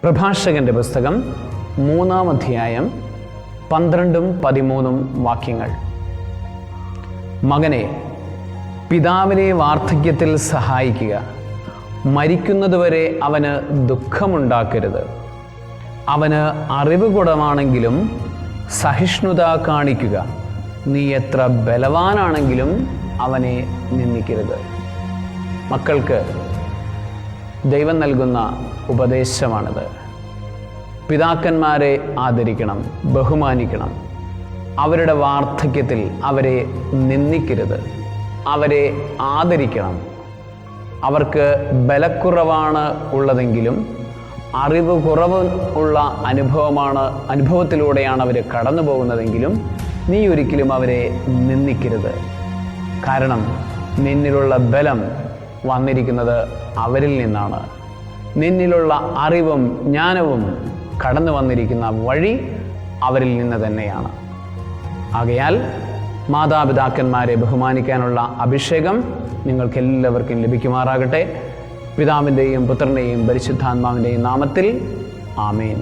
പ്രഭാഷകന്റെ പുസ്തകം 3-ാം അധ്യായം 12-13 വാക്യങ്ങൾ. മകനെ, പിതാവിനെ വാർദ്ധക്യത്തിൽ സഹായിക്കുക, മരിക്കുന്നതുവരെ അവന് ദുഃഖമുണ്ടാക്കരുത്. അവന് അറിവ് കുറവാണെങ്കിലും സഹിഷ്ണുത കാണിക്കുക. നീ എത്ര ബലവാനാണെങ്കിലും അവനെ നിന്ദിക്കരുത്. മക്കൾക്ക് ദൈവം നൽകുന്ന ഉപദേശമാണിത്. പിതാക്കന്മാരെ ആദരിക്കണം, ബഹുമാനിക്കണം. അവരുടെ വാർദ്ധക്യത്തിൽ അവരെ നിന്ദിക്കരുത്, അവരെ ആദരിക്കണം. അവർക്ക് ബലക്കുറവാണ് ഉള്ളതെങ്കിലും അറിവ് കുറവ് ഉള്ള അനുഭവത്തിലൂടെയാണ് അവർ കടന്നു പോകുന്നതെങ്കിലും നീ ഒരിക്കലും അവരെ നിന്ദിക്കരുത്. കാരണം നിന്നിലുള്ള ബലം വന്നിരിക്കുന്നത് അവരിൽ നിന്നാണ്. നിന്നിലുള്ള അറിവും ജ്ഞാനവും കടന്നു വന്നിരിക്കുന്ന വഴി അവരിൽ നിന്ന് തന്നെയാണ്. ആകയാൽ മാതാപിതാക്കന്മാരെ ബഹുമാനിക്കാനുള്ള അഭിഷേകം നിങ്ങൾക്കെല്ലാവർക്കും ലഭിക്കുമാറാകട്ടെ. പിതാവിൻ്റെയും പുത്രൻ്റെയും പരിശുദ്ധാത്മാവിൻ്റെയും നാമത്തിൽ ആമേൻ.